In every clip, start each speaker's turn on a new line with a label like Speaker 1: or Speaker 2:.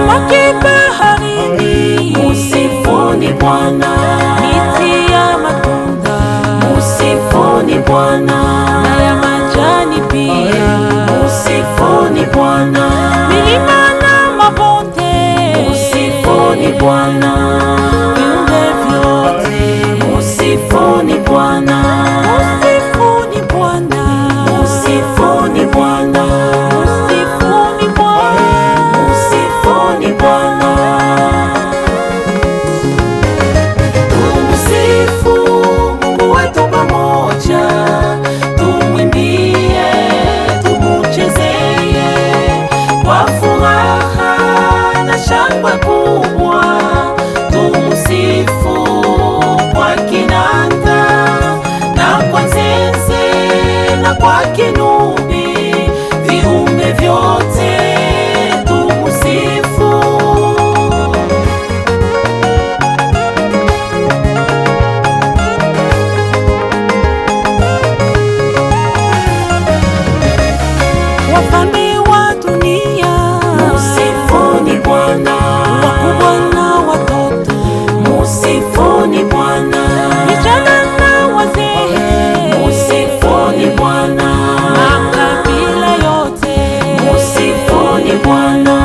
Speaker 1: samaki baharini,
Speaker 2: musifuni Bwana.
Speaker 1: miti ya matunda,
Speaker 2: Musifuni Bwana.
Speaker 1: na ya majani pia,
Speaker 2: Musifuni Bwana.
Speaker 1: milima na mabonde,
Speaker 2: Musifuni Bwana.
Speaker 1: viumbe vyote,
Speaker 2: Musifuni Bwana.
Speaker 1: musifuni Bwana,
Speaker 2: Musifuni Bwana.
Speaker 1: musifuni Bwana.
Speaker 2: Musifuni Bwana. Tumusifu Mungu wetu pamoja, tumwimbie, tumuchezeye kwa furaha na shangwe kubwa. Tumusifu kwa kinanda na kwa zeze na kwa kinubi, viumbe vyote tumusifu.
Speaker 1: Wafalme wa dunia,
Speaker 2: Musifuni Bwana.
Speaker 1: wakubwa na watoto,
Speaker 2: Musifuni Bwana.
Speaker 1: vijana na wazee,
Speaker 2: Musifuni Bwana.
Speaker 1: makabila yote,
Speaker 2: Musifuni Bwana.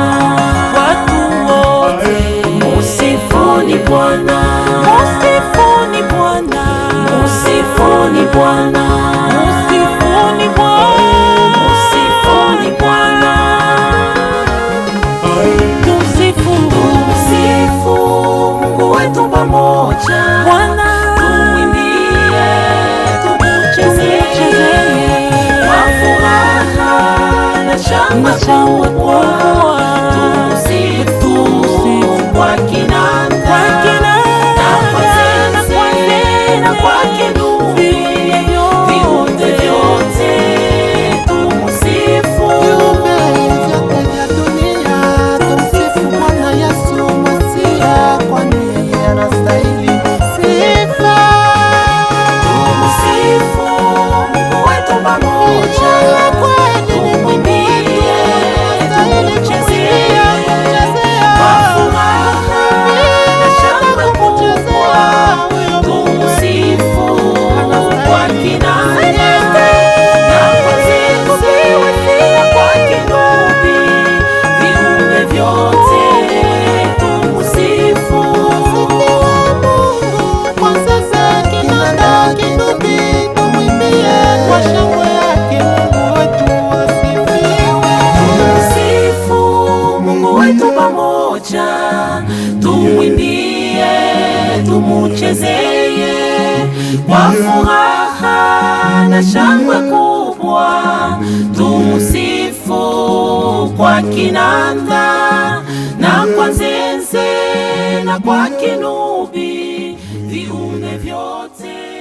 Speaker 1: watu wote,
Speaker 2: Musifuni Bwana.
Speaker 1: musifuni Bwana,
Speaker 2: Musifuni Bwana.
Speaker 1: musifuni Bwana,
Speaker 2: Musifuni Bwana.
Speaker 1: tumsifu
Speaker 2: Tumsifu Mungu wetu pamoja,
Speaker 1: Bwana,
Speaker 2: tumwimbie, tumuchezeye kwa furaha na shangwe kubwa. Tumusifu kwa kinanda na kwa zeze na kwa kinubi, viumbe vyote tumusifu.
Speaker 3: Viumbe vyote vya dunia, tumsifu Bwana Yesu Masia, kwani yeye anastahili sifa.
Speaker 2: Tumusifu Mungu wetu pamoja, tumwimbie, tumuchezeye kwa furaha na shangwe kubwa. Tumusifu kwa kinanda na kwa zeze na kwa kinubi, viumbe vyote tumusifu.
Speaker 3: Kwa sasa kinanda kinubi, tumwimbie kwa shangwe yake Mungu wetu asifiwe.
Speaker 2: Tumusifu Mungu wetu pamoja, tumwimbie, tumuchezeye kwa furaha na shangwe kubwa. Tumusifu kwa kinanda na kwa zeze na kwa kinubi, viumbe vyote